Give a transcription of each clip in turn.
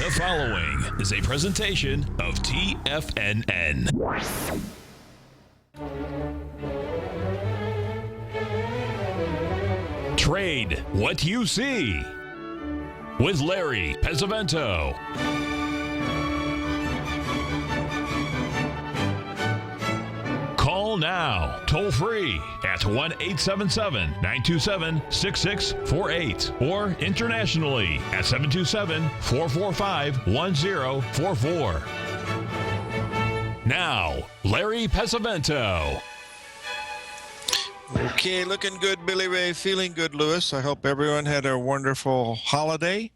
The following is a presentation of TFNN. Trade what you see with Larry Pesavento. Call now, toll free at 1-877-927-6648 or internationally at 727-445-1044. Now, Larry Pesavento. Okay, looking good, Billy Ray. Feeling good, Lewis. I hope everyone had a wonderful holiday.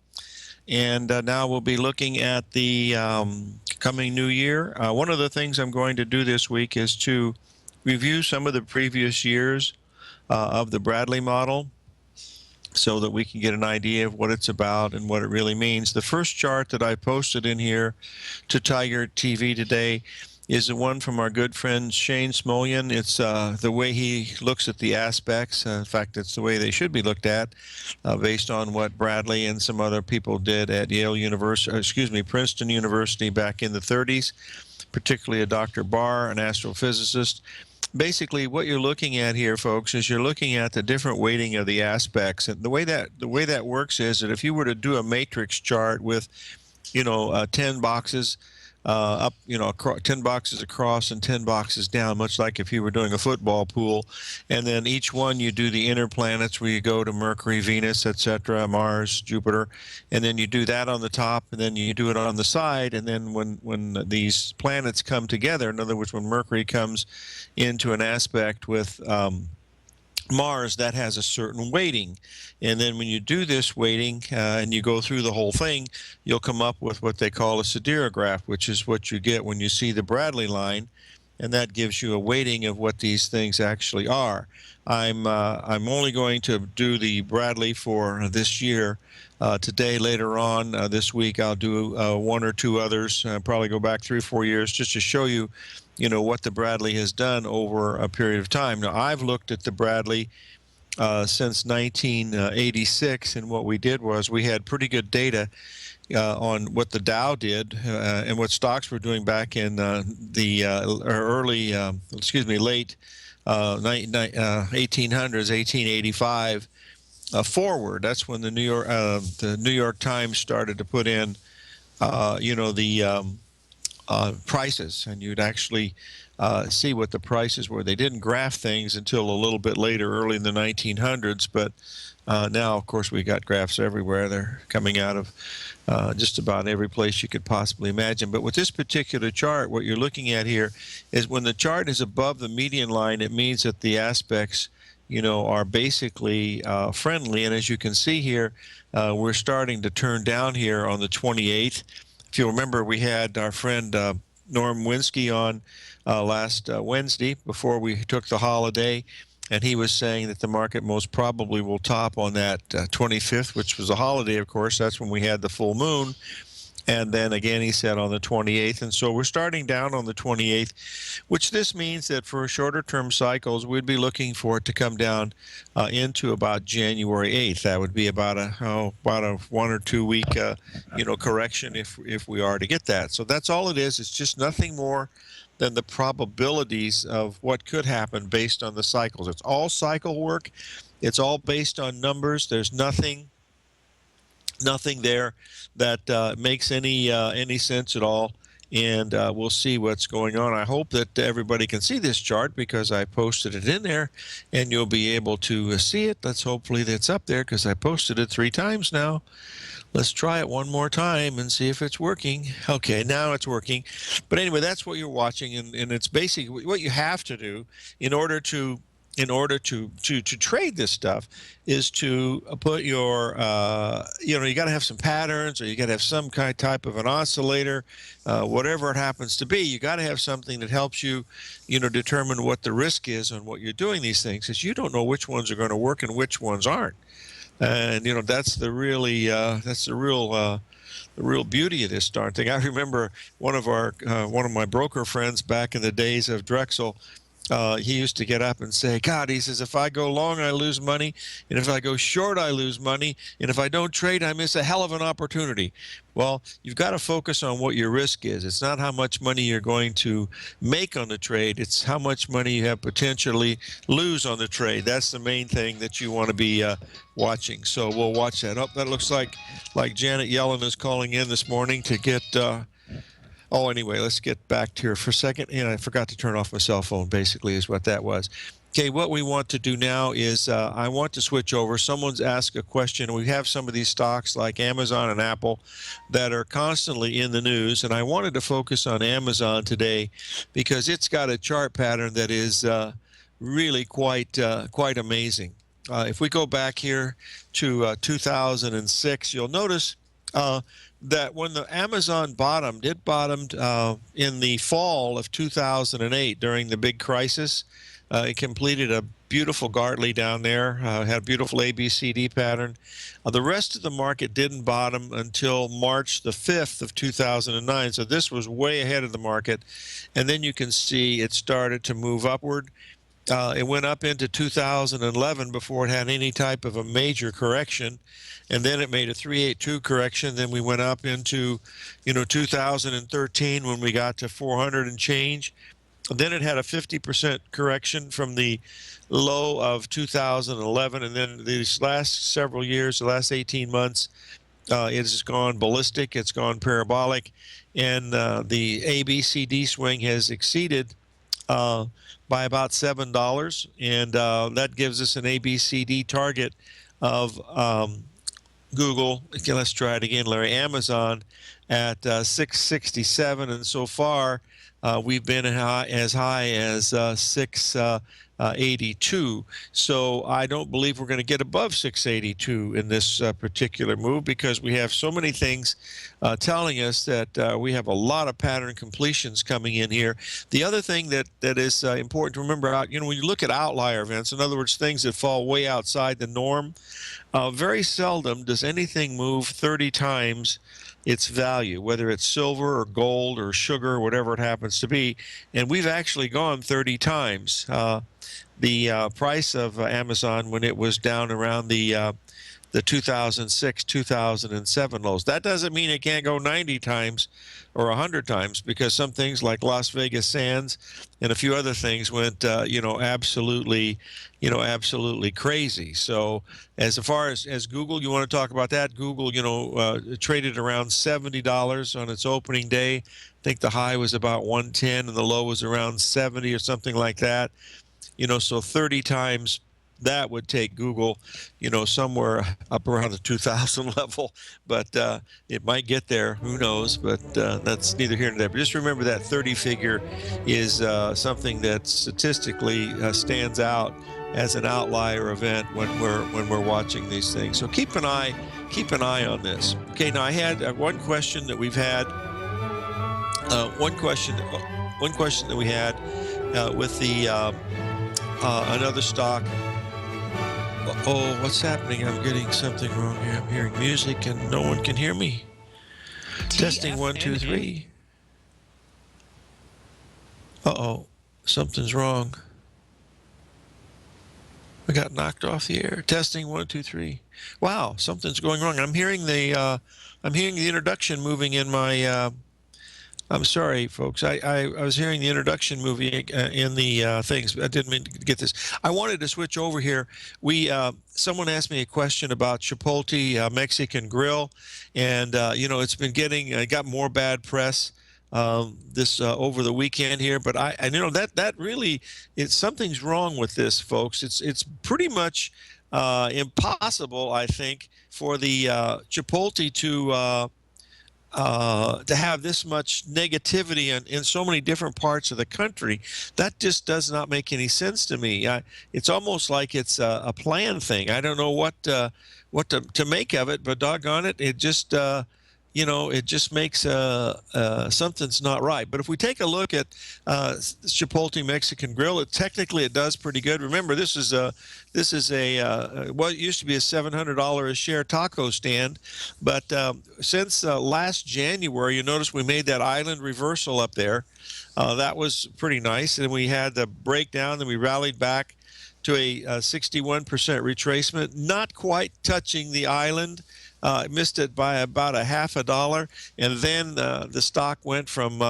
And now we'll be looking at the coming new year. One of the things I'm going to do this week is to review some of the previous years of the Bradley model so that we can get an idea of what it's about and what it really means. The first chart that I posted in here to Tiger TV today is the one from our good friend Shane Smolian. It's the way he looks at the aspects. In fact, it's the way they should be looked at based on what Bradley and some other people did at Yale University, Princeton University back in the 30s, particularly a Dr. Barr, an astrophysicist. Basically, what you're looking at here, folks, is you're looking at the different weighting of the aspects. And the way that works is that if you were to do a matrix chart with, 10 boxes up, 10 boxes across and 10 boxes down, much like if you were doing a football pool. And then each one you do the inner planets where you go to Mercury, Venus, etc., Mars, Jupiter, and then you do that on the top, and then you do it on the side. And then when these planets come together, in other words, when Mercury comes into an aspect with Mars, that has a certain weighting. And then when you do this weighting and you go through the whole thing, you'll come up with what they call a siderograph, which is what you get when you see the Bradley line, and that gives you a weighting of what these things actually are. I'm only going to do the Bradley for this year. Today, later on this week, I'll do one or two others, probably go back 3 or 4 years, just to show you what the Bradley has done over a period of time. Now, I've looked at the Bradley since 1986, and what we did was we had pretty good data on what the Dow did and what stocks were doing back in the late 1800s, 1885 forward. That's when the New York Times started to put in, prices, and you'd actually see what the prices were. They didn't graph things until a little bit later, early in the 1900s, but now, of course, we got graphs everywhere. They're coming out of just about every place you could possibly imagine. But with this particular chart, what you're looking at here is when the chart is above the median line, it means that the aspects are basically friendly. And as you can see here, we're starting to turn down here on the 28th. If you remember, we had our friend Norm Winsky on last Wednesday before we took the holiday, and he was saying that the market most probably will top on that 25th, which was a holiday, of course. That's when we had the full moon. And then again, he said on the 28th. And so we're starting down on the 28th, which this means that for shorter term cycles, we'd be looking for it to come down into about January 8th. That would be about a 1 or 2 week, correction if we are to get that. So that's all it is. It's just nothing more than the probabilities of what could happen based on the cycles. It's all cycle work. It's all based on numbers. There's nothing there that makes any sense at all, and we'll see what's going on. I hope that everybody can see this chart because I posted it in there, and you'll be able to see it. Hopefully that's up there because I posted it 3 times now. Let's try it one more time and see if it's working. Okay, now it's working. But anyway, that's what you're watching, and it's basically what you have to do in order to trade this stuff is to put your, you got to have some patterns, or you got to have some type of an oscillator, whatever it happens to be. You got to have something that helps you, determine what the risk is on what you're doing these things, because you don't know which ones are going to work and which ones aren't. And that's the real beauty of this darn thing. I remember one of my broker friends back in the days of Drexel. he used to get up and say, God, he says, if I go long, I lose money. And if I go short, I lose money. And if I don't trade, I miss a hell of an opportunity. Well, you've got to focus on what your risk is. It's not how much money you're going to make on the trade. It's how much money you have potentially lose on the trade. That's the main thing that you want to be watching. So we'll watch that. Oh, that looks like Janet Yellen is calling in this morning to get oh, anyway, let's get back here for a second. And I forgot to turn off my cell phone, basically, is what that was. Okay, what we want to do now is I want to switch over. Someone's asked a question. We have some of these stocks like Amazon and Apple that are constantly in the news. And I wanted to focus on Amazon today because it's got a chart pattern that is really quite amazing. If we go back here to 2006, you'll notice that when the Amazon bottomed, it bottomed in the fall of 2008 during the big crisis. It completed a beautiful Gartley down there, had a beautiful ABCD pattern. The rest of the market didn't bottom until March the 5th of 2009, so this was way ahead of the market. And then you can see it started to move upward. It went up into 2011 before it had any type of a major correction, and then it made a 382 correction. Then we went up into 2013 when we got to 400 and change. Then it had a 50% correction from the low of 2011, and then these last several years, the last 18 months, it has gone ballistic, it's gone parabolic, and the ABCD swing has exceeded by about $7, and that gives us an ABCD target of Google. Okay, let's try it again, Larry. Amazon at 667, and so far we've been as high as 682. So I don't believe we're going to get above 682 in this particular move because we have so many things telling us that we have a lot of pattern completions coming in here. The other thing that is important to remember, when you look at outlier events, in other words, things that fall way outside the norm, very seldom does anything move 30 times its value, whether it's silver or gold or sugar, whatever it happens to be. And we've actually gone 30 times. The price of Amazon when it was down around the 2006, 2007 lows. That doesn't mean it can't go 90 times or 100 times, because some things like Las Vegas Sands and a few other things went, absolutely crazy. So as far as Google, you want to talk about that? Google, traded around $70 on its opening day. I think the high was about 110 and the low was around 70 or something like that. So 30 times that would take Google, somewhere up around the 2000 level, but it might get there. Who knows? But that's neither here nor there. But just remember that 30 figure is something that statistically stands out as an outlier event when we're watching these things. So keep an eye on this. Okay. Now I had one question that we've had. One question that we had with the another stock. Oh, what's happening? I'm getting something wrong here. I'm hearing music and no one can hear me. Testing 1, 2, 3. Uh-oh, something's wrong. I got knocked off the air. Testing 1, 2, 3. Wow, something's going wrong. I'm hearing the introduction moving in my. I'm sorry, folks. I was hearing the introduction movie in the things. I didn't mean to get this. I wanted to switch over here. Someone asked me a question about Chipotle Mexican Grill, and it's been got more bad press this over the weekend here. But I that really, something's wrong with this, folks. It's pretty much impossible, I think, for the Chipotle to have this much negativity in so many different parts of the country. That just does not make any sense to me. It's almost like it's a planned thing. I don't know what to make of it, but doggone it, it just it just makes something's not right. But if we take a look at Chipotle Mexican Grill, technically it does pretty good. Remember, this is a what used to be a $700 a share taco stand, but since last January, you notice we made that island reversal up there. That was pretty nice, and we had the breakdown, then we rallied back to a 61% retracement, not quite touching the island. Missed it by about a half a dollar, and then the stock went from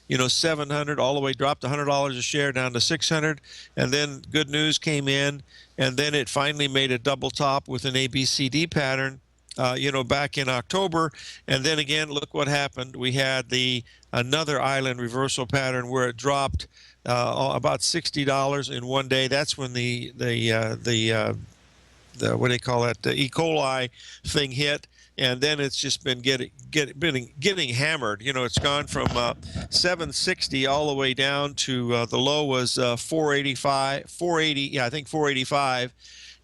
700 all the way, dropped $100 a share down to 600, and then good news came in, and then it finally made a double top with an ABCD pattern. Back in October, and then again, look what happened. We had another island reversal pattern where it dropped about $60 in one day. That's when the what do they call it, the E. coli thing hit, and then it's just been getting hammered. It's gone from 760 all the way down to the low was 480. Yeah, I think 485.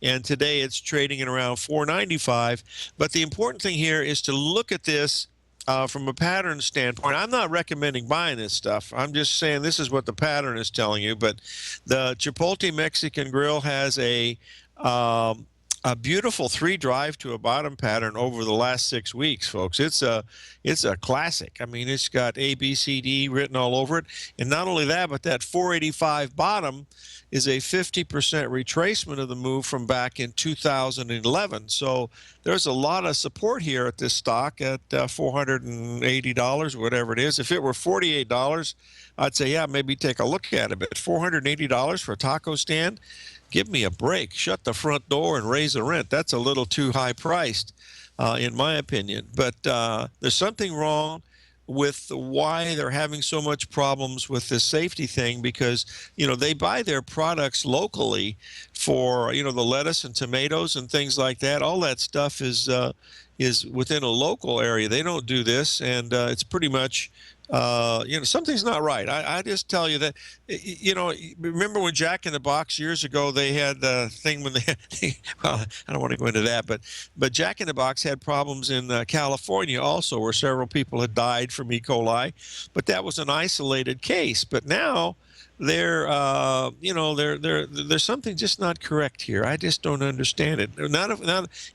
And today it's trading at around 495. But the important thing here is to look at this from a pattern standpoint. I'm not recommending buying this stuff. I'm just saying this is what the pattern is telling you. But the Chipotle Mexican Grill has a beautiful 3 drive to a bottom pattern over the last 6 weeks, folks. It's a classic. I mean, it's got ABCD written all over it. And not only that, but that 485 bottom is a 50% retracement of the move from back in 2011. So there's a lot of support here at this stock at $480, whatever it is. If it were $48, I'd say, yeah, maybe take a look at it. But $480 for a taco stand, give me a break. Shut the front door and raise the rent. That's a little too high priced, in my opinion. But there's something wrong with why they're having so much problems with this safety thing, because they buy their products locally for the lettuce and tomatoes and things like that. All that stuff is within a local area. They don't do this, and it's pretty much something's not right. I just tell you that, remember when Jack in the Box years ago, they had the thing when well, I don't want to go into that, but Jack in the Box had problems in California also, where several people had died from E. coli, but that was an isolated case. But now there's something just not correct here. I just don't understand it. Not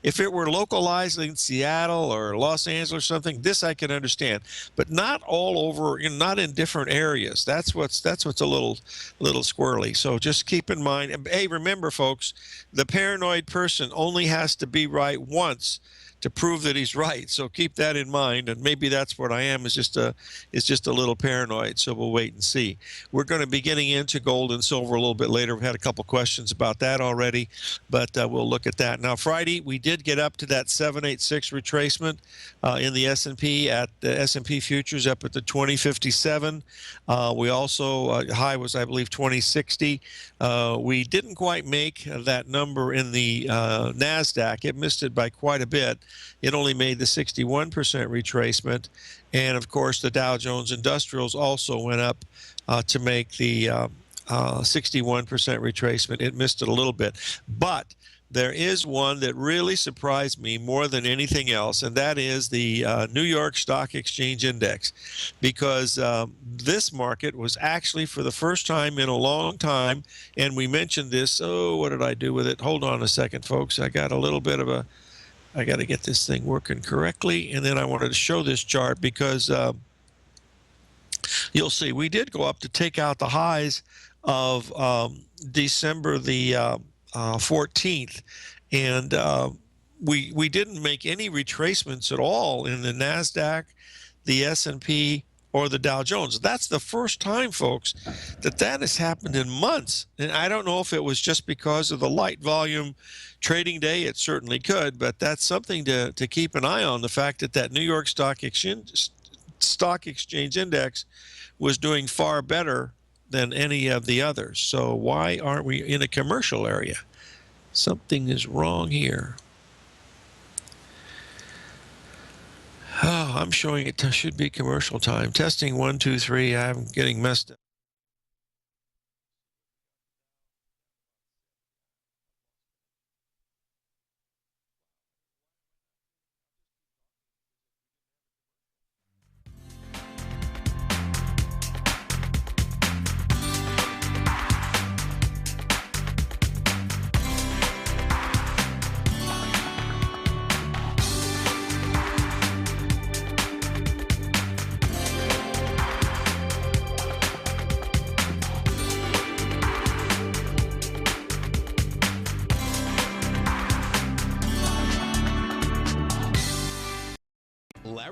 if it were localized in Seattle or Los Angeles or something, this I can understand, but not all over, not in different areas. That's what's a little squirrely. So just keep in mind. Hey, remember, folks, the paranoid person only has to be right once to prove that he's right. So keep that in mind, and maybe that's what I am, is just a little paranoid. So we'll wait and see. We're going to be getting into gold and silver a little bit later. We've had a couple questions about that already, but we'll look at that. Now, Friday, we did get up to that 786 retracement in the S&P at the S&P futures up at the 2057. We also, high was, I believe, 2060. We didn't quite make that number in the NASDAQ. It missed it by quite a bit. It only made the 61% retracement. And, of course, the Dow Jones Industrials also went up to make the 61% retracement. It missed it a little bit. But there is one that really surprised me more than anything else, and that is the New York Stock Exchange Index, because this market was actually, for the first time in a long time, and we mentioned this. Oh, what did I do with it? Hold on a second, folks. I got a little bit of I got to get this thing working correctly, and then I wanted to show this chart because you'll see we did go up to take out the highs of December the 14th, and we didn't make any retracements at all in the NASDAQ, the S&P, or the Dow Jones. That's the first time, folks, that has happened in months. And I don't know if it was just because of the light volume trading day. It certainly could, but that's something to keep an eye on, the fact that New York Stock Exchange Index was doing far better than any of the others. So why aren't we in a commercial area? Something is wrong here. Oh, I'm showing it should be commercial time. Testing 1, 2, 3. I'm getting messed up.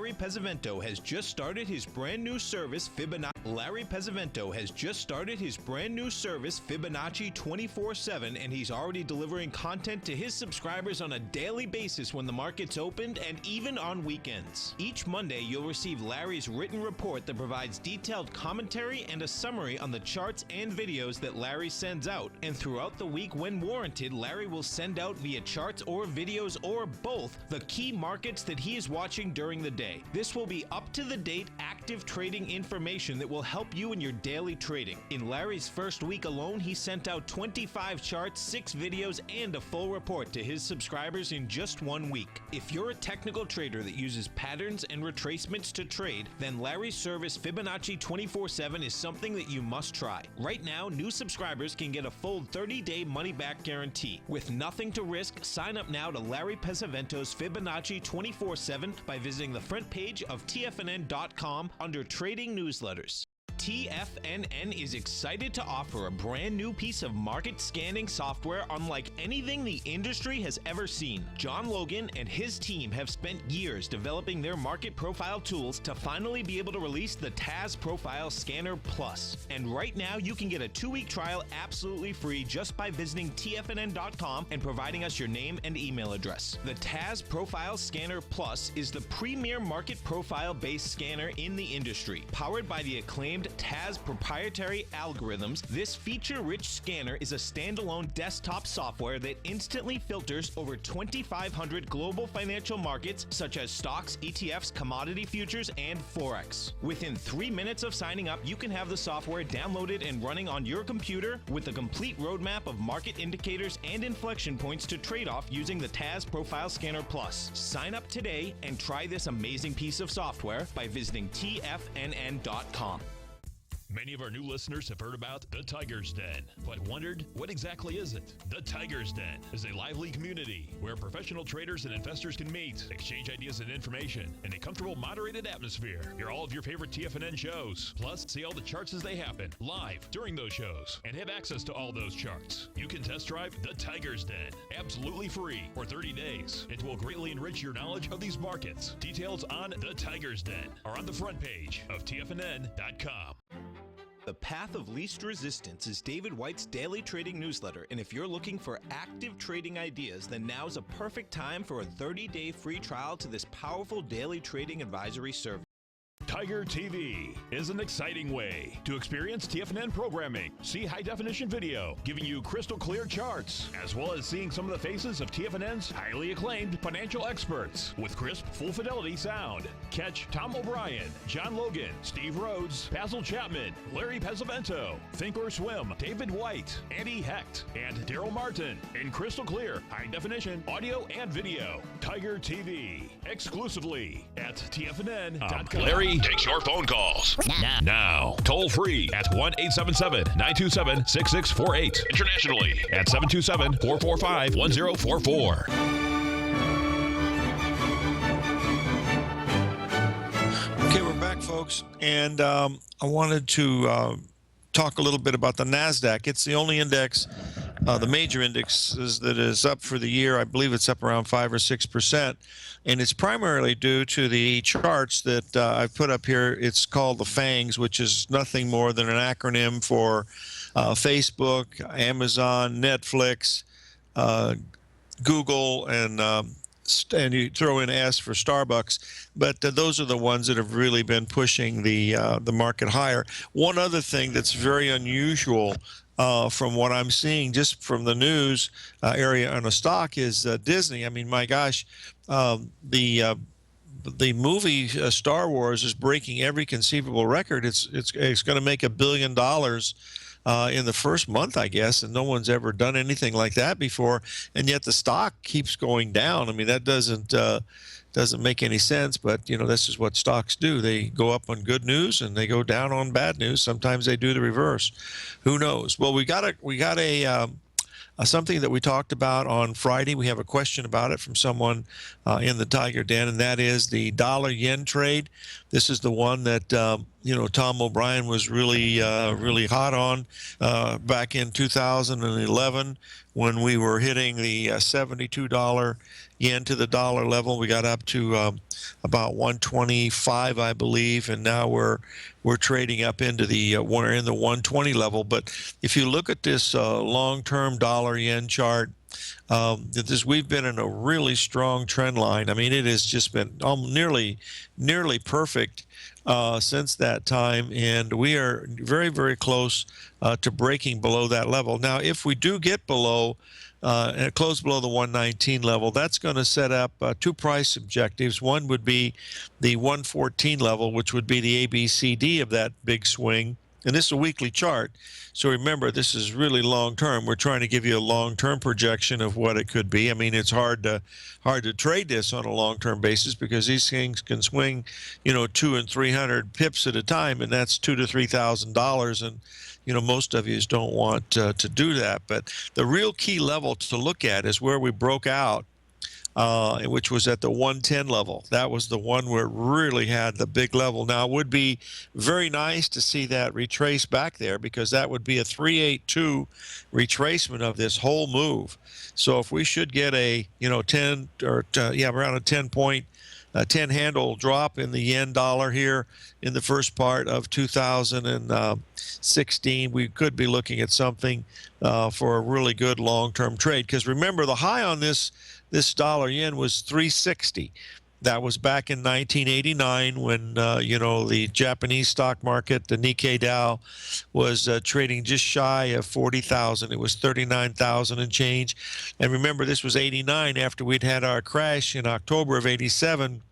Larry Pesavento has just started his brand new service, Fibonacci. Larry Pesavento has just started his brand new service, Fibonacci 24/7, and he's already delivering content to his subscribers on a daily basis when the market's opened and even on weekends. Each Monday, you'll receive Larry's written report that provides detailed commentary and a summary on the charts and videos that Larry sends out. And throughout the week, when warranted, Larry will send out via charts or videos or both the key markets that he is watching during the day. This will be up-to-the-date active trading information that will help you in your daily trading. In Larry's first week alone, he sent out 25 charts, 6 videos, and a full report to his subscribers in just 1 week. If you're a technical trader that uses patterns and retracements to trade, then Larry's service Fibonacci 24/7 is something that you must try. Right now, new subscribers can get a full 30-day money-back guarantee. With nothing to risk, sign up now to Larry Pesavento's Fibonacci 24/7 by visiting the front page of TFNN.com under Trading Newsletters. TFNN is excited to offer a brand new piece of market scanning software unlike anything the industry has ever seen. John Logan and his team have spent years developing their market profile tools to finally be able to release the TAS Profile Scanner Plus. And right now, you can get a 2-week trial absolutely free just by visiting TFNN.com and providing us your name and email address. The TAS Profile Scanner Plus is the premier market profile-based scanner in the industry. Powered by the acclaimed TAS proprietary algorithms, this feature-rich scanner is a standalone desktop software that instantly filters over 2,500 global financial markets such as stocks, ETFs, commodity futures, and Forex. Within 3 minutes of signing up, you can have the software downloaded and running on your computer with a complete roadmap of market indicators and inflection points to trade off using the TAS Profile Scanner Plus. Sign up today and try this amazing piece of software by visiting TFNN.com. Many of our new listeners have heard about the Tiger's Den, but wondered, what exactly is it? The Tiger's Den is a lively community where professional traders and investors can meet, exchange ideas and information in a comfortable, moderated atmosphere. Hear all of your favorite TFNN shows, plus see all the charts as they happen live during those shows, and have access to all those charts. You can test drive the Tiger's Den absolutely free for 30 days. It will greatly enrich your knowledge of these markets. Details on the Tiger's Den are on the front page of TFNN.com. The Path of Least Resistance is David White's daily trading newsletter, and if you're looking for active trading ideas, then now's a perfect time for a 30-day free trial to this powerful daily trading advisory service. Tiger TV is an exciting way to experience TFNN programming. See high-definition video, giving you crystal clear charts, as well as seeing some of the faces of TFNN's highly acclaimed financial experts with crisp, full-fidelity sound. Catch Tom O'Brien, John Logan, Steve Rhodes, Basil Chapman, Larry Pesavento, Think or Swim, David White, Andy Hecht, and Daryl Martin in crystal clear, high-definition audio and video. Tiger TV, exclusively at TFNN.com. Larry takes your phone calls now. Toll free at 1-877-927-6648. Internationally at 727-445-1044. Okay, we're back, folks, and I wanted to talk a little bit about the NASDAQ. It's the only index, the major indexes, that is up for the year. I believe it's up around 5 or 6%, and it's primarily due to the charts that I've put up here. It's called the FANGs, which is nothing more than an acronym for Facebook, Amazon, Netflix, Google, and you throw in S for Starbucks, but those are the ones that have really been pushing the market higher. One other thing that's very unusual from what I'm seeing just from the news area on a stock is Disney. I mean, my gosh, the movie Star Wars is breaking every conceivable record. It's going to make $1 billion in the first month, I guess, and no one's ever done anything like that before, and yet the stock keeps going down. I mean, that doesn't make any sense, but you know, this is what stocks do. They go up on good news and they go down on bad news. Sometimes they do the reverse. Who knows? Well, we got a something that we talked about on Friday. We have a question about it from someone in the Tiger Den, and that is the dollar-yen trade. This is the one that Tom O'Brien was really hot on back in 2011 when we were hitting the $72 yen to the dollar level. We got up to about 125, I believe, and now we're trading up into we're in the 120 level. But if you look at this long-term dollar yen chart, we've been in a really strong trend line. I mean, it has just been nearly perfect since that time, and we are very, very close to breaking below that level. Now, if we do get below and close below the 119 level, that's going to set up two price objectives. One would be the 114 level, which would be the ABCD of that big swing. And this is a weekly chart, so remember, this is really long-term. We're trying to give you a long-term projection of what it could be. I mean, it's hard to trade this on a long-term basis because these things can swing, 200 and 300 pips at a time, and that's $2,000 to $3,000, and most of you don't want to do that. But the real key level to look at is where we broke out, which was at the 110 level. That was the one where it really had the big level. Now, it would be very nice to see that retrace back there because that would be a 382 retracement of this whole move. So if we should get a, 10 or around a 10 handle drop in the yen dollar here in the first part of 2016, we could be looking at something for a really good long-term trade. Because remember, the high on this dollar yen was 360. That was back in 1989 when, the Japanese stock market, the Nikkei Dow, was trading just shy of 40,000. It was 39,000 and change. And remember, this was 89 after we'd had our crash in October of 87.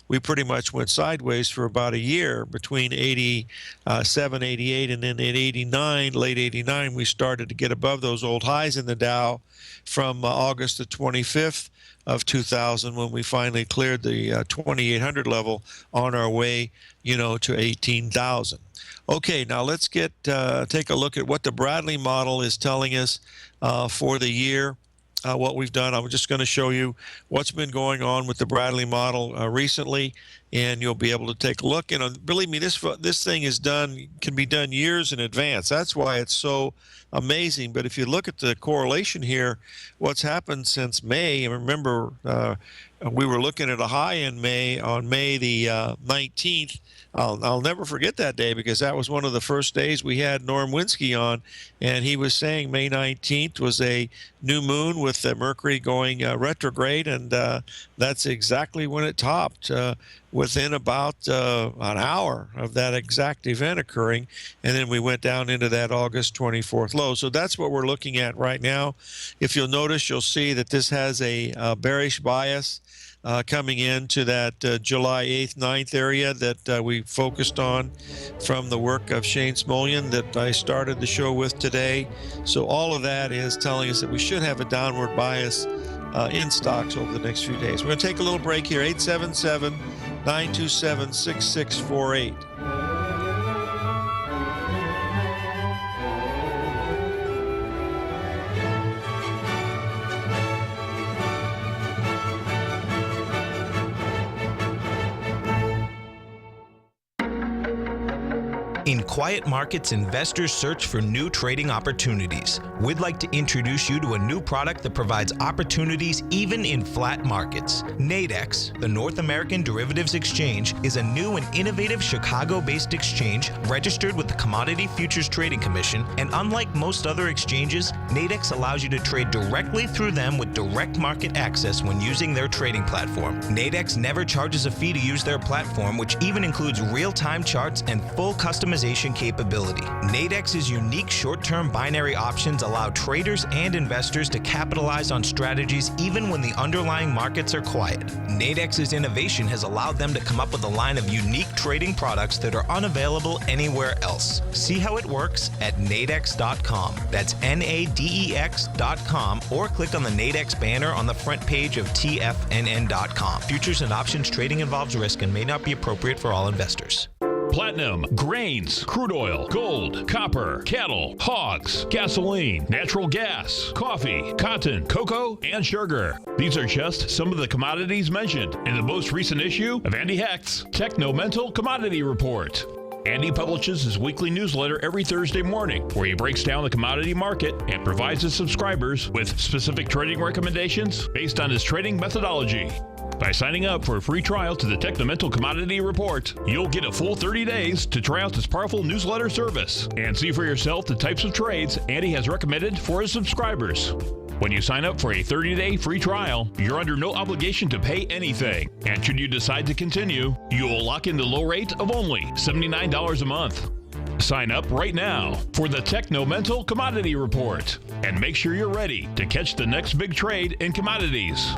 We pretty much went sideways for about a year between 87, 88, and then in 89, late 89, we started to get above those old highs in the Dow from August the 25th of 2000 when we finally cleared the 2,800 level on our way, to 18,000. Okay, now let's take a look at what the Bradley model is telling us for the year. What we've done. I'm just going to show you what's been going on with the Bradley model recently, and you'll be able to take a look. Believe me, this thing can be done years in advance. That's why it's so amazing. But if you look at the correlation here, what's happened since May, and remember, we were looking at a high in May, on May the 19th. I'll never forget that day because that was one of the first days we had Norm Winsky on, and he was saying May 19th was a new moon with Mercury going retrograde, and that's exactly when it topped, within about an hour of that exact event occurring, and then we went down into that August 24th low. So that's what we're looking at right now. If you'll notice, you'll see that this has a bearish bias coming into that July 8th, 9th area that we focused on from the work of Shane Smolian that I started the show with today. So all of that is telling us that we should have a downward bias in stocks over the next few days. We're going to take a little break here, 877-927-6648. In quiet markets, investors search for new trading opportunities. We'd like to introduce you to a new product that provides opportunities even in flat markets. Nadex, the North American Derivatives Exchange, is a new and innovative Chicago-based exchange registered with the Commodity Futures Trading Commission, and unlike most other exchanges, Nadex allows you to trade directly through them with direct market access when using their trading platform. Nadex never charges a fee to use their platform, which even includes real-time charts and full customization capability. Nadex's unique short-term binary options allow traders and investors to capitalize on strategies even when the underlying markets are quiet. Nadex's innovation has allowed them to come up with a line of unique trading products that are unavailable anywhere else. See how it works at nadex.com. That's NADEX.com, or click on the Nadex banner on the front page of TFNN.com. Futures and options trading involves risk and may not be appropriate for all investors. Platinum, grains, crude oil, gold, copper, cattle, hogs, gasoline, natural gas, coffee, cotton, cocoa, and sugar. These are just some of the commodities mentioned in the most recent issue of Andy Hecht's Techno-Mental Commodity Report. Andy publishes his weekly newsletter every Thursday morning, where he breaks down the commodity market and provides his subscribers with specific trading recommendations based on his trading methodology. By signing up for a free trial to the Technomental Commodity Report, you'll get a full 30 days to try out this powerful newsletter service and see for yourself the types of trades Andy has recommended for his subscribers. When you sign up for a 30-day free trial, you're under no obligation to pay anything. And should you decide to continue, you will lock in the low rate of only $79 a month. Sign up right now for the Technomental Commodity Report and make sure you're ready to catch the next big trade in commodities.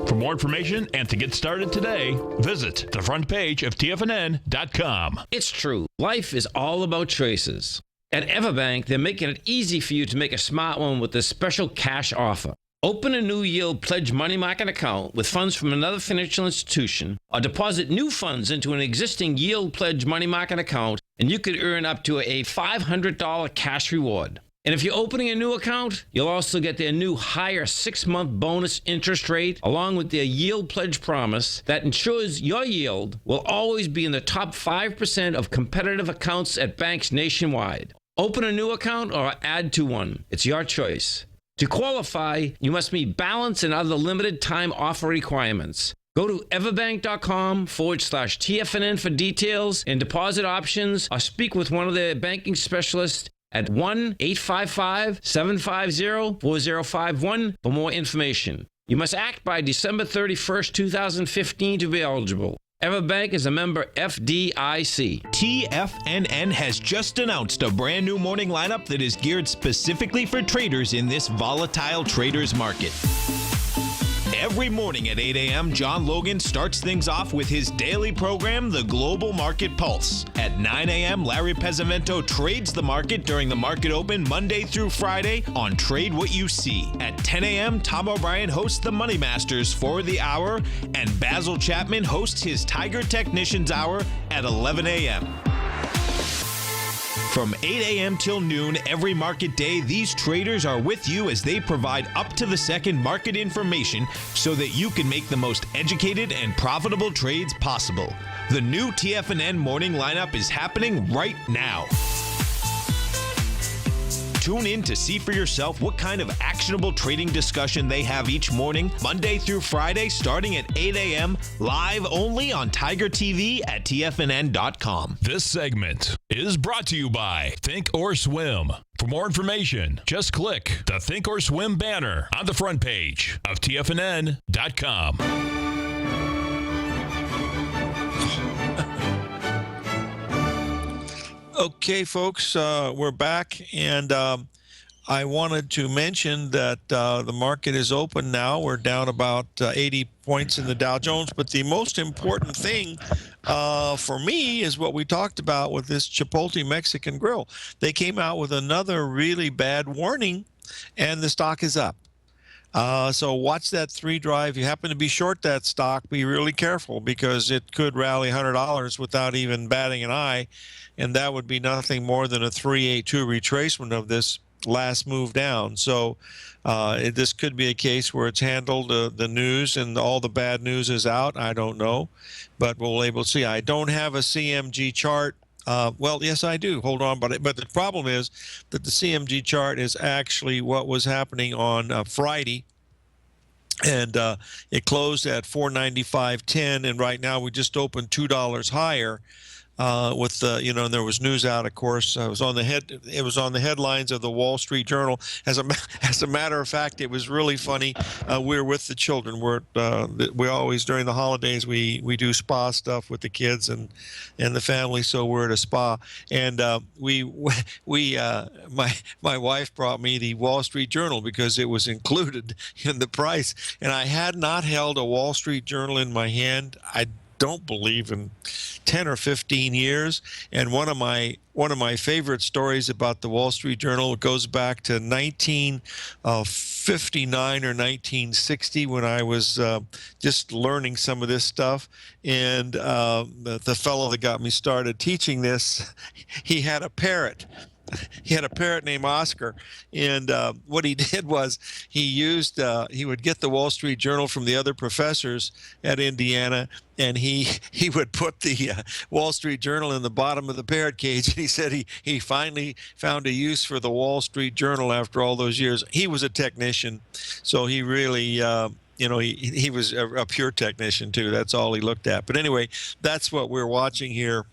For more information and to get started today, visit the front page of TFNN.com. It's true. Life is all about choices. At Everbank, they're making it easy for you to make a smart one with this special cash offer. Open a new yield pledge money market account with funds from another financial institution, or deposit new funds into an existing yield pledge money market account, and you could earn up to a $500 cash reward. And if you're opening a new account, you'll also get their new higher 6-month bonus interest rate, along with their yield pledge promise that ensures your yield will always be in the top 5% of competitive accounts at banks nationwide. Open a new account or add to one. It's your choice. To qualify, you must meet balance and other limited time offer requirements. Go to everbank.com/TFNN for details and deposit options, or speak with one of their banking specialists at 1-855-750-4051 for more information. You must act by December 31st, 2015 to be eligible. Everbank is a member FDIC. TFNN has just announced a brand new morning lineup that is geared specifically for traders in this volatile traders market. Every morning at 8 a.m., John Logan starts things off with his daily program, The Global Market Pulse. At 9 a.m., Larry Pesavento trades the market during the market open Monday through Friday on Trade What You See. At 10 a.m., Tom O'Brien hosts the Money Masters for the hour, and Basil Chapman hosts his Tiger Technicians Hour at 11 a.m. From 8 a.m. till noon every market day, these traders are with you as they provide up-to-the-second market information so that you can make the most educated and profitable trades possible. The new TFNN morning lineup is happening right now. Tune in to see for yourself what kind of actionable trading discussion they have each morning, Monday through Friday, starting at 8 a.m., live only on Tiger TV at TFNN.com. This segment is brought to you by Think or Swim. For more information, just click the Think or Swim banner on the front page of TFNN.com. Okay, folks, we're back, and I wanted to mention that the market is open now. We're down about 80 points in the Dow Jones, but the most important thing for me is what we talked about with this Chipotle Mexican Grill. They came out with another really bad warning, and the stock is up. So watch that 3 drive. If you happen to be short that stock, be really careful, because it could rally $100 without even batting an eye, and that would be nothing more than a 382 retracement of this last move down. So this could be a case where it's handled the news and all the bad news is out. I don't know, but we'll able to see. I don't have a CMG chart. Well, yes, I do. Hold on, but the problem is that the CMG chart is actually what was happening on Friday, and it closed at 495.10, and right now we just opened $2 higher. With the, you know, and there was news out, of course. It was on the headlines of the Wall Street Journal. As a matter of fact, it was really funny. We're with the children. We always, during the holidays, we do spa stuff with the kids and the family. So we're at a spa, and my wife brought me the Wall Street Journal because it was included in the price, and I had not held a Wall Street Journal in my hand. I don't believe in 10 or 15 years, and one of my favorite stories about the Wall Street Journal goes back to 1959 or 1960 when I was just learning some of this stuff, and the fellow that got me started teaching this, he had a parrot. a parrot named Oscar, and what he did was he would get the Wall Street Journal from the other professors at Indiana, and he would put the Wall Street Journal in the bottom of the parrot cage. And he said he finally found a use for the Wall Street Journal after all those years. He was a technician, so he really. He was a pure technician too. That's all he looked at. But anyway, that's what we're watching here,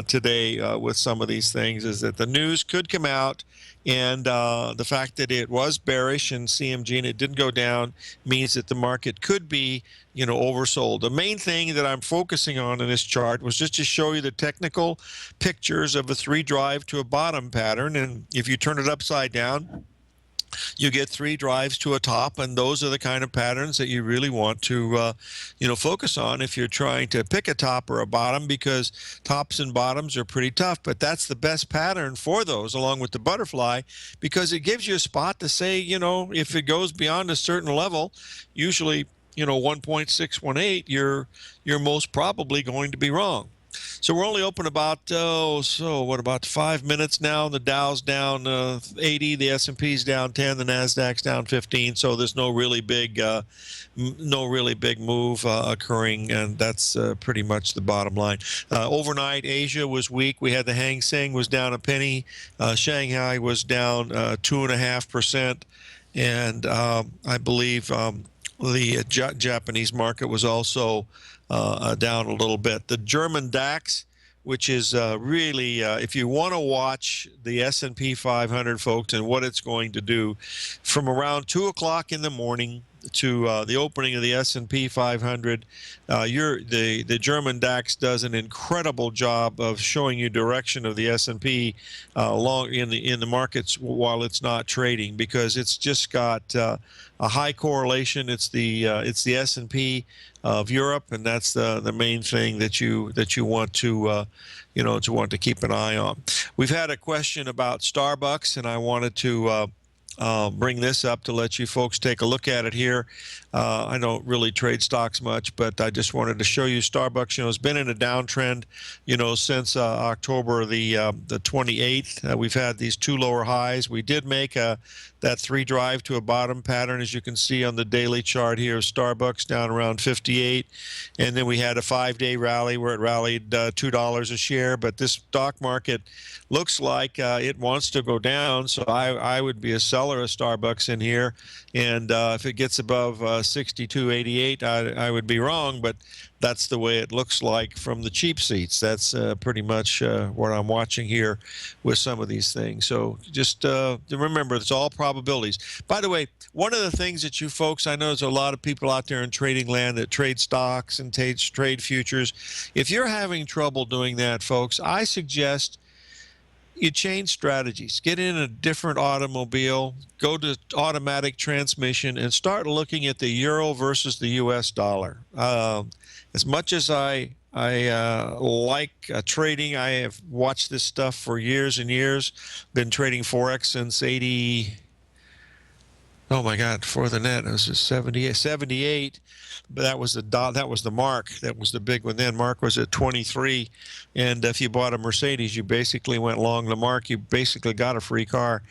today with some of these things, is that the news could come out, and the fact that it was bearish in CMG and it didn't go down means that the market could be, oversold. The main thing that I'm focusing on in this chart was just to show you the technical pictures of a 3 drive to a bottom pattern, and if you turn it upside down, you get 3 drives to a top, and those are the kind of patterns that you really want to, focus on if you're trying to pick a top or a bottom, because tops and bottoms are pretty tough. But that's the best pattern for those, along with the butterfly, because it gives you a spot to say, if it goes beyond a certain level, usually, 1.618, you're most probably going to be wrong. So we're only open about, about 5 minutes now. The Dow's down 80, the S&P's down 10, the Nasdaq's down 15. So there's no really big move occurring, and that's pretty much the bottom line. Overnight, Asia was weak. We had the Hang Seng was down a penny. Shanghai was down 2.5%, and I believe the Japanese market was also down a little bit. The German DAX, which is really, if you want to watch the S&P 500, folks, and what it's going to do, from around 2 o'clock in the morning to the opening of the S&P 500, the German DAX does an incredible job of showing you direction of the S&P long in the markets while it's not trading, because it's just got a high correlation. It's the S&P of Europe, and that's the main thing that you want to to keep an eye on. We've had a question about Starbucks, and I wanted to bring this up to let you folks take a look at it here. I don't really trade stocks much, but I just wanted to show you Starbucks. It's been in a downtrend, since October the 28th. We've had these 2 lower highs. We did make that 3 drive to a bottom pattern, as you can see on the daily chart here. Starbucks down around 58, and then we had a 5-day rally where it rallied $2 a share. But this stock market looks like it wants to go down, so I would be a seller of Starbucks in here. And if it gets above 62.88, I would be wrong, but that's the way it looks like from the cheap seats. That's pretty much what I'm watching here with some of these things. So just remember, it's all probabilities. By the way, one of the things that you folks, I know there's a lot of people out there in trading land that trade stocks and trade futures. If you're having trouble doing that, folks, I suggest you change strategies. Get in a different automobile, go to automatic transmission, and start looking at the euro versus the U.S. dollar. As much as I like trading, I have watched this stuff for years and years. Been trading Forex since 80. Oh my God! For the net, it was just 78. But that was the mark. That was the big one then. Mark was at 23, and if you bought a Mercedes, you basically went long the mark. You basically got a free car.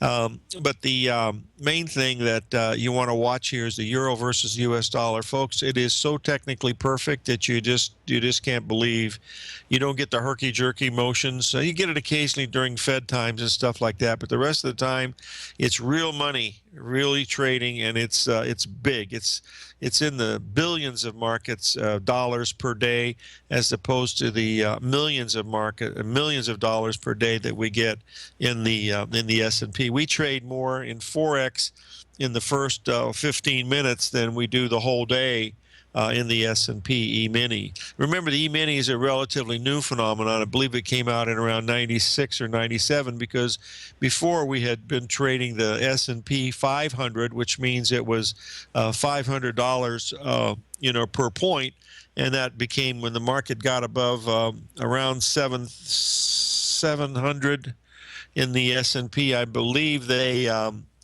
But the main thing that you want to watch here is the euro versus U.S. dollar, folks. It is so technically perfect that you just can't believe. You don't get the herky-jerky motions. You get it occasionally during Fed times and stuff like that, but the rest of the time, it's real money, really trading, and it's big. It's in the billions of markets, dollars per day, as opposed to the millions of dollars per day that we get in the S&P. We trade more in Forex in the first 15 minutes than we do the whole day in the S&P E-mini. Remember, the E-mini is a relatively new phenomenon. I believe it came out in around 96 or 97, because before we had been trading the S&P 500, which means it was $500 per point, and that became, when the market got above around 700 in the S&P, I believe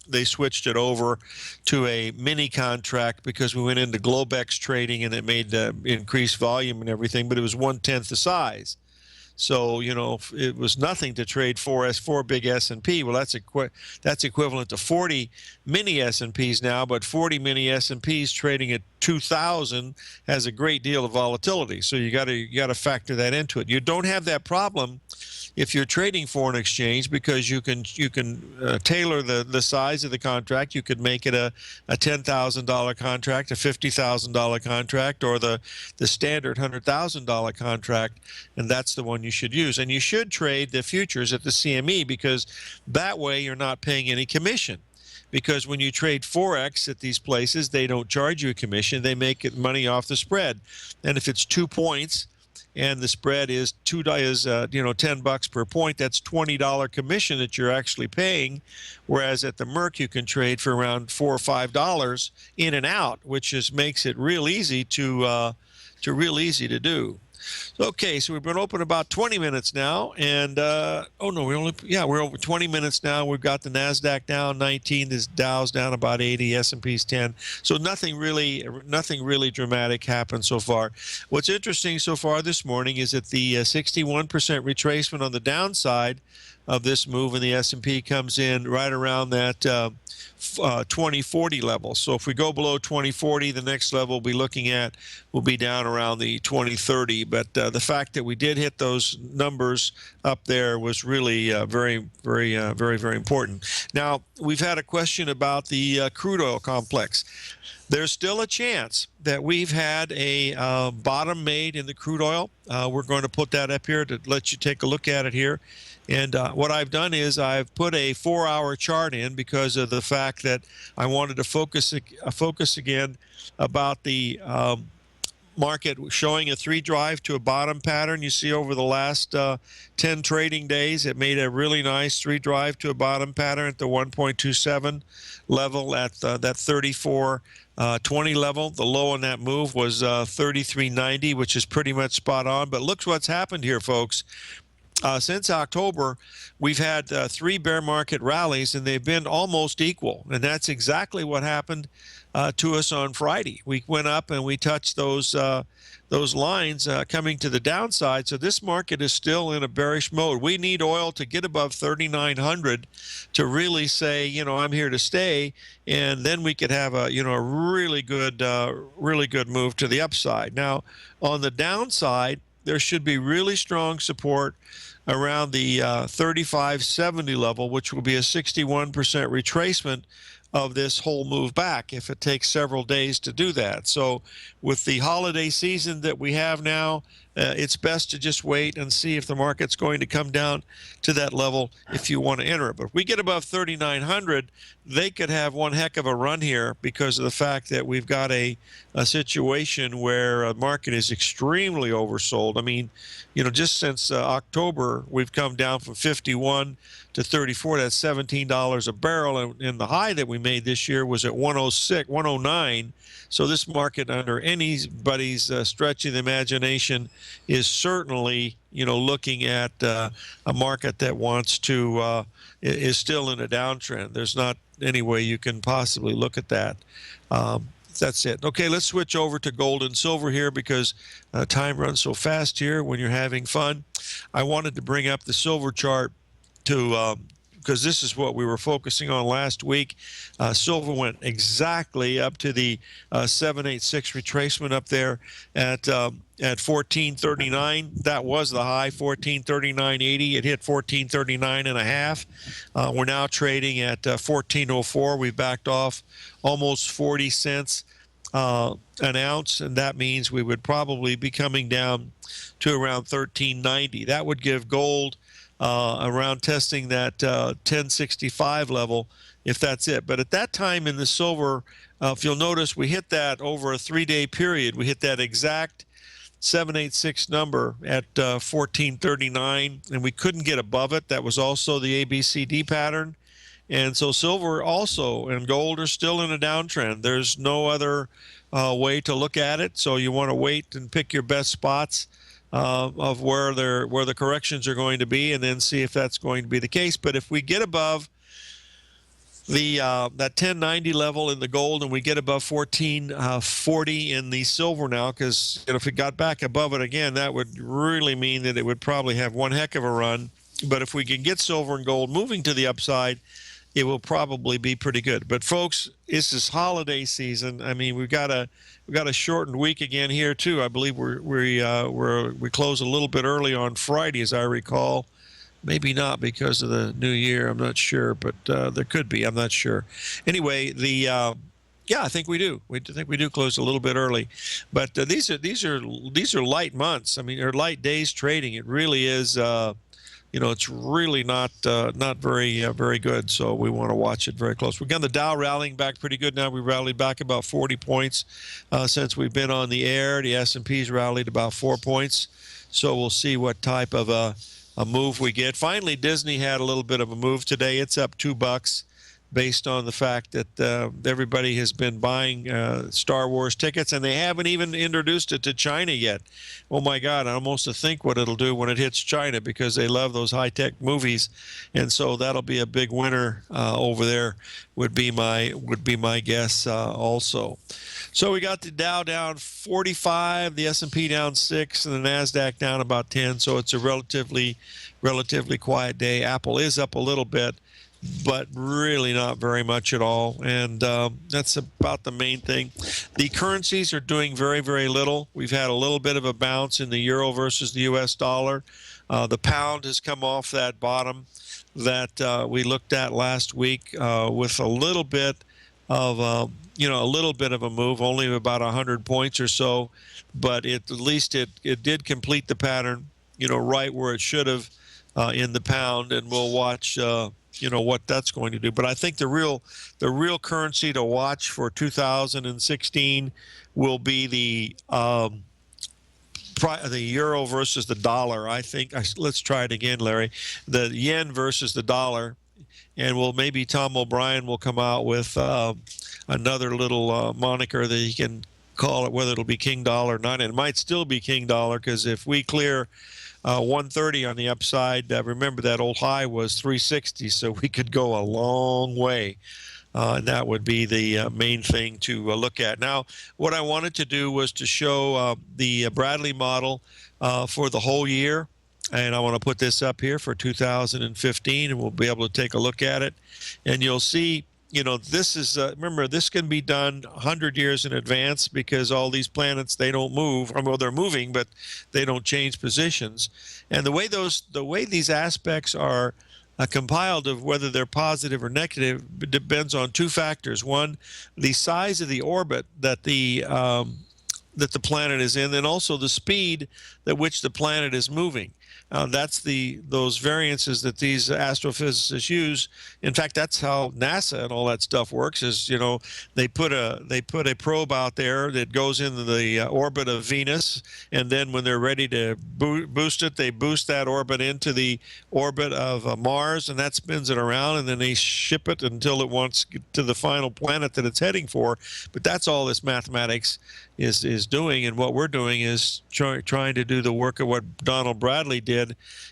they switched it over to a mini contract because we went into Globex trading, and it made increased volume and everything, but it was 1/10 the size. So, it was nothing to trade four big S&P. Well, that's equivalent to 40 mini S&Ps now, but 40 mini S&Ps trading at 2,000 has a great deal of volatility. So you got to factor that into it. You don't have that problem if you're trading foreign exchange, because you can tailor the size of the contract. You could make it a $10,000 contract, a $50,000 contract, or the standard $100,000 contract, and that's the one you should use. And you should trade the futures at the CME, because that way you're not paying any commission. Because when you trade Forex at these places, they don't charge you a commission. They make money off the spread. And if it's 2 points and the spread is $10 per point, that's $20 commission that you're actually paying. Whereas at the Merc, you can trade for around $4 or $5 in and out, which makes it real easy to do. Okay, so we've been open about 20 minutes now, and we're over 20 minutes now. We've got the Nasdaq down 19, this Dow's down about 80, S&P's 10. So nothing really dramatic happened so far. What's interesting so far this morning is that the 61% retracement on the downside of this move in the S&P comes in right around that 2040 level. So if we go below 2040, the next level we'll be looking at will be down around the 2030. But the fact that we did hit those numbers up there was really very important. Now, we've had a question about the crude oil complex. There's still a chance that we've had a bottom made in the crude oil. We're going to put that up here to let you take a look at it here. And what I've done is I've put a 4-hour chart in because of the fact that I wanted to focus again about the market showing a 3 drive to a bottom pattern. You see over the last 10 trading days, it made a really nice 3 drive to a bottom pattern at the 1.27 level at that 34.20 level. The low on that move was 33.90, which is pretty much spot on. But look what's happened here, folks. Since October, we've had 3 bear market rallies, and they've been almost equal. And that's exactly what happened to us on Friday. We went up and we touched those lines coming to the downside. So this market is still in a bearish mode. We need oil to get above 3,900 to really say, I'm here to stay, and then we could have a really good move to the upside. Now, on the downside, there should be really strong support around the 35.70 level, which will be a 61% retracement of this whole move back if it takes several days to do that. So with the holiday season that we have now, it's best to just wait and see if the market's going to come down to that level if you want to enter it. But if we get above 3,900, they could have one heck of a run here because of the fact that we've got a situation where the market is extremely oversold. I mean, just since October, we've come down from 51 to 34. That's $17 a barrel. And the high that we made this year was at 109. So this market, under anybody's stretch of the imagination, is certainly, looking at a market that wants to is still in a downtrend. There's not any way you can possibly look at that. That's it. Okay, let's switch over to gold and silver here because time runs so fast here when you're having fun. I wanted to bring up the silver chart to because this is what we were focusing on last week. Silver went exactly up to the 786 retracement up there at 1439. That was the high, 1439.80. It hit 1439.5. We're now trading at 1404. We've backed off almost 40 cents an ounce, and that means we would probably be coming down to around 1390. That would give gold around testing that 1065 level, if that's it. But at that time in the silver, if you'll notice, we hit that over a 3-day period. We hit that exact 786 number at 1439, and we couldn't get above it. That was also the ABCD pattern. And so silver also and gold are still in a downtrend. There's no other way to look at it. So you want to wait and pick your best spots of where the corrections are going to be, and then see if that's going to be the case. But if we get above that 1090 level in the gold, and we get above 1440 in the silver now, because if it got back above it again, that would really mean that it would probably have one heck of a run. But if we can get silver and gold moving to the upside, it will probably be pretty good. But folks, this is holiday season. I mean, we've got a shortened week again here too. I believe we close a little bit early on Friday, as I recall. Maybe not because of the new year. I'm not sure, but there could be. I'm not sure. Anyway, yeah, I think we do. I think we do close a little bit early, but these are light months. I mean, or light days trading. It really is. It's really not very good. So we want to watch it very close. We've got the Dow rallying back pretty good now. We rallied back about 40 points since we've been on the air. The S&P's rallied about 4 points. So we'll see what type of a move we get. Finally, Disney had a little bit of a move today. It's up $2 based on the fact that everybody has been buying Star Wars tickets, and they haven't even introduced it to China yet. Oh my God, I almost think what it'll do when it hits China, because they love those high-tech movies, and so that'll be a big winner over there. Would be my guess also. So we got the Dow down 45, the S&P down 6, and the Nasdaq down about 10. So it's a relatively quiet day. Apple is up a little bit, but really not very much at all. And that's about the main thing. The currencies are doing very, very little. We've had a little bit of a bounce in the euro versus the U.S. dollar. The pound has come off that bottom that we looked at last week with a little bit of a move, only about 100 points or so, but at least it did complete the pattern, right where it should have in the pound, and we'll watch what that's going to do. But I think the real currency to watch for 2016 will be the euro versus the dollar. I think let's try it again, Larry. The yen versus the dollar, and maybe Tom O'Brien will come out with another little moniker that he can call it, whether it'll be King Dollar or not. And it might still be King Dollar, because if we clear 130 on the upside, remember that old high was 360, so we could go a long way. And that would be the main thing to look at. Now, what I wanted to do was to show the Bradley model for the whole year. And I want to put this up here for 2015, and we'll be able to take a look at it. And you'll see, this is, remember, this can be done 100 years in advance, because all these planets, they don't move. Well, they're moving, but they don't change positions. And the way these aspects are compiled, of whether they're positive or negative, depends on two factors. One, the size of the orbit that the planet is in, and also the speed at which the planet is moving. That's those variances that these astrophysicists use. In fact, that's how NASA and all that stuff works. Is they put a probe out there that goes into the orbit of Venus, and then when they're ready to boost it, they boost that orbit into the orbit of Mars, and that spins it around, and then they ship it until it wants to the final planet that it's heading for. But that's all this mathematics is doing, and what we're doing is trying to do the work of what Donald Bradley did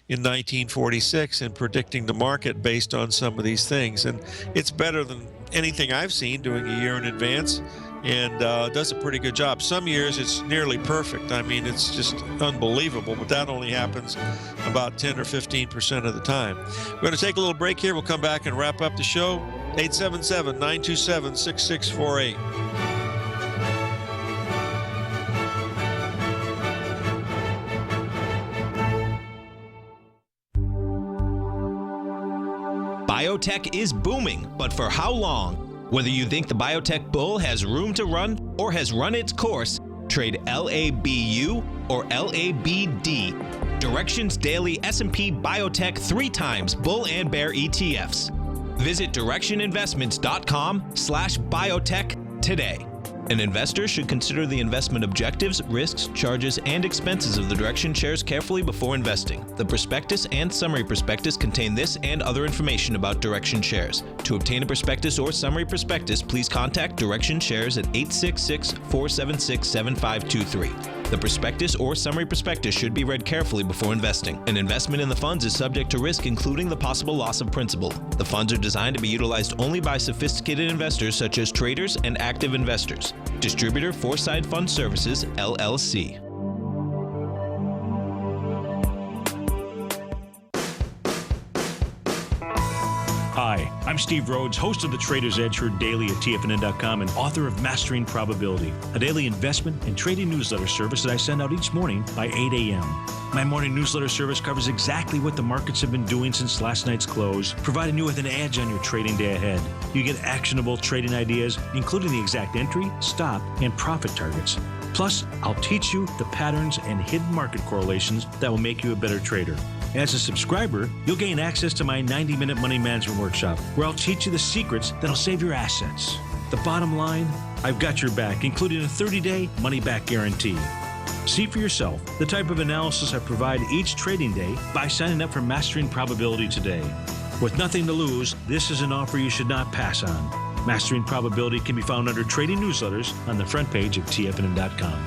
in 1946 in predicting the market based on some of these things. And it's better than anything I've seen, doing a year in advance, and does a pretty good job. Some years it's nearly perfect. I mean, it's just unbelievable, but that only happens about 10 or 15% of the time. We're going to take a little break here. We'll come back and wrap up the show. 877-927-6648. Biotech is booming, but for how long? Whether you think the biotech bull has room to run or has run its course, trade LABU or LABD. Directions Daily S&P Biotech 3 times bull and bear ETFs. Visit directioninvestments.com/biotech today. An investor should consider the investment objectives, risks, charges, and expenses of the Direction shares carefully before investing. The prospectus and summary prospectus contain this and other information about Direction shares. To obtain a prospectus or summary prospectus, please contact Direction shares at 866-476-7523. The prospectus or summary prospectus should be read carefully before investing. An investment in the funds is subject to risk, including the possible loss of principal. The funds are designed to be utilized only by sophisticated investors such as traders and active investors. Distributor Foreside Fund Services, LLC. Hi, I'm Steve Rhodes, host of the Trader's Edge heard daily at TFNN.com and author of Mastering Probability, a daily investment and trading newsletter service that I send out each morning by 8 a.m. My morning newsletter service covers exactly what the markets have been doing since last night's close, providing you with an edge on your trading day ahead. You get actionable trading ideas, including the exact entry, stop, and profit targets. Plus, I'll teach you the patterns and hidden market correlations that will make you a better trader. As a subscriber, you'll gain access to my 90-minute money management workshop, where I'll teach you the secrets that'll save your assets. The bottom line, I've got your back, including a 30-day money-back guarantee. See for yourself the type of analysis I provide each trading day by signing up for Mastering Probability today. With nothing to lose, this is an offer you should not pass on. Mastering Probability can be found under Trading Newsletters on the front page of TFNN.com.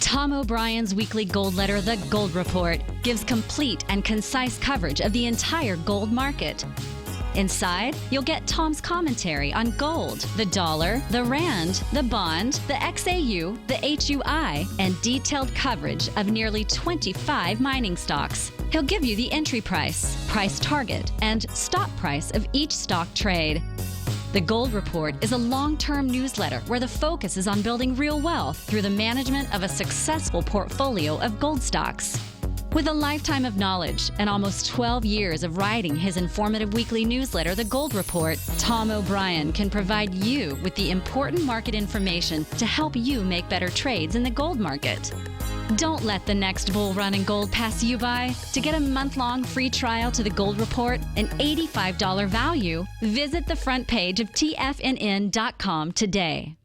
Tom O'Brien's weekly gold letter, The Gold Report, gives complete and concise coverage of the entire gold market. Inside, you'll get Tom's commentary on gold, the dollar, the rand, the bond, the XAU, the HUI, and detailed coverage of nearly 25 mining stocks. He'll give you the entry price, price target, and stop price of each stock trade. The Gold Report is a long-term newsletter where the focus is on building real wealth through the management of a successful portfolio of gold stocks. With a lifetime of knowledge and almost 12 years of writing his informative weekly newsletter, The Gold Report, Tom O'Brien can provide you with the important market information to help you make better trades in the gold market. Don't let the next bull run in gold pass you by. To get a month-long free trial to The Gold Report, an $85 value, visit the front page of TFNN.com today.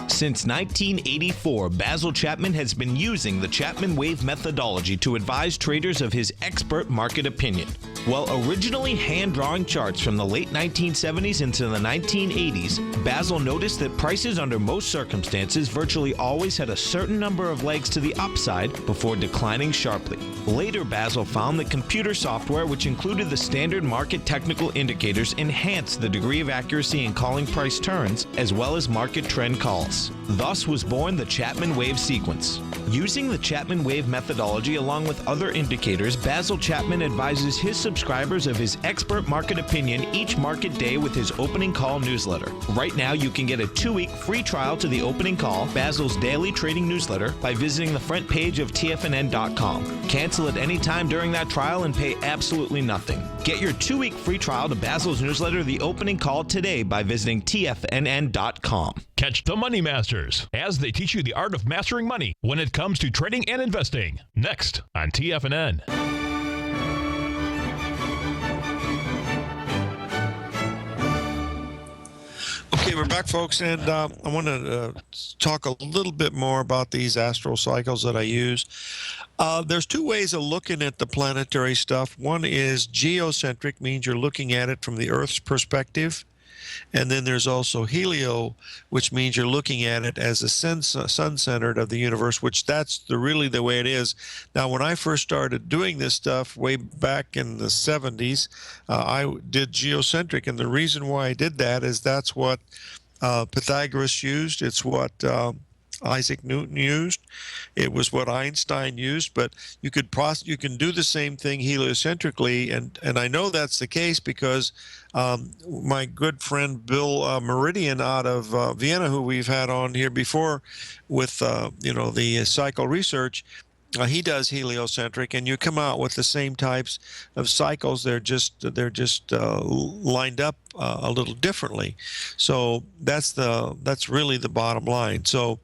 Since 1984, Basil Chapman has been using the Chapman Wave methodology to advise traders of his expert market opinion. While originally hand-drawing charts from the late 1970s into the 1980s, Basil noticed that prices under most circumstances virtually always had a certain number of legs to the upside before declining sharply. Later, Basil found that computer software, which included the standard market technical indicators, enhanced the degree of accuracy in calling price turns as well as market trend calls. Thus was born the Chapman Wave sequence. Using the Chapman Wave methodology along with other indicators, Basil Chapman advises his subscribers of his expert market opinion each market day with his opening call newsletter. Right now, you can get a 2-week free trial to the opening call, Basil's daily trading newsletter, by visiting the front page of TFNN.com. Cancel at any time during that trial and pay absolutely nothing. Get your 2-week free trial to Basil's newsletter, The Opening Call, today by visiting TFNN.com. Catch the Money Masters as they teach you the art of mastering money when it comes to trading and investing. Next on TFNN. Okay, we're back, folks, and I want to talk a little bit more about these astral cycles that I use. There's two ways of looking at the planetary stuff. One is geocentric, means you're looking at it from the Earth's perspective. And then there's also helio, which means you're looking at it as a sun-centered of the universe, which that's really the way it is. Now, when I first started doing this stuff way back in the 70s, I did geocentric. And the reason why I did that is that's what Pythagoras used. It's what Isaac Newton used. It was what Einstein used, but you can do the same thing heliocentrically, and I know that's the case because my good friend Bill Meridian out of Vienna, who we've had on here before with the cycle research, he does heliocentric, and you come out with the same types of cycles. They're just lined up a little differently. So that's really the bottom line. So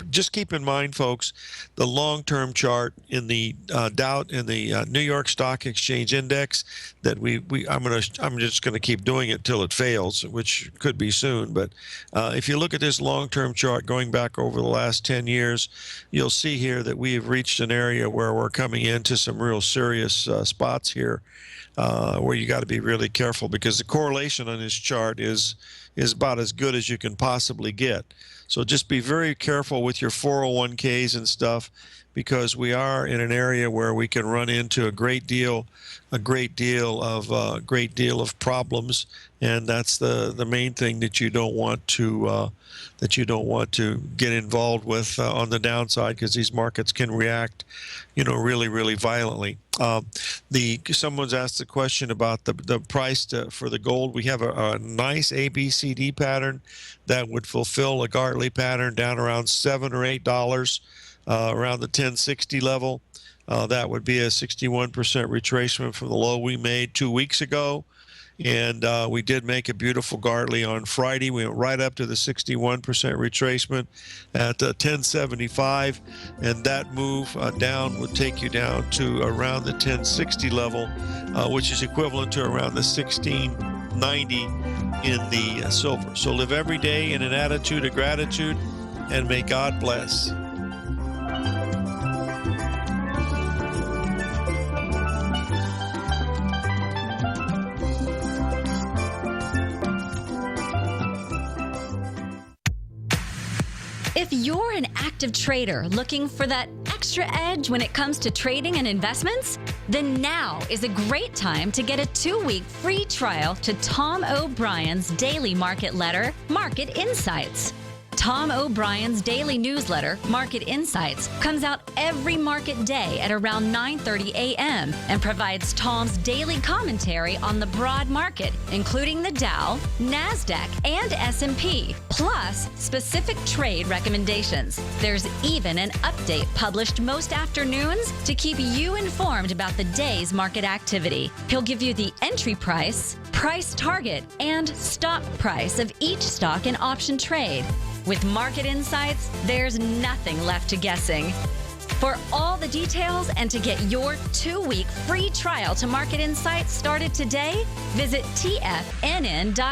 just keep in mind, folks, the long-term chart in the New York Stock Exchange Index that I'm just gonna keep doing it till it fails, which could be soon. But if you look at this long-term chart going back over the last 10 years, you'll see here that we have reached an area where we're coming into some real serious spots here, where you got to be really careful, because the correlation on this chart is about as good as you can possibly get. So just be very careful with your 401ks and stuff, because we are in an area where we can run into a great deal of problems, and that's the main thing that you don't want to get involved with on the downside, because these markets can react, really, really violently. Someone's asked the question about the price for the gold. We have a nice ABCD pattern that would fulfill a Gartley pattern down around $7 or $8, around the 1060 level. That would be a 61% retracement from the low we made 2 weeks ago. And we did make a beautiful Gartley on Friday. We went right up to the 61% retracement at 1075, and that move down would take you down to around the 1060 level, which is equivalent to around the 1690 in the silver. So live every day in an attitude of gratitude, and may God bless. If you're an active trader looking for that extra edge when it comes to trading and investments, then now is a great time to get a 2-week free trial to Tom O'Brien's daily market letter, Market Insights. Tom O'Brien's daily newsletter, Market Insights, comes out every market day at around 9:30 a.m. and provides Tom's daily commentary on the broad market, including the Dow, NASDAQ, and S&P, plus specific trade recommendations. There's even an update published most afternoons to keep you informed about the day's market activity. He'll give you the entry price, price target, and stop price of each stock and option trade. With Market Insights, there's nothing left to guessing. For all the details and to get your 2-week free trial to Market Insights started today, visit TFNN.com.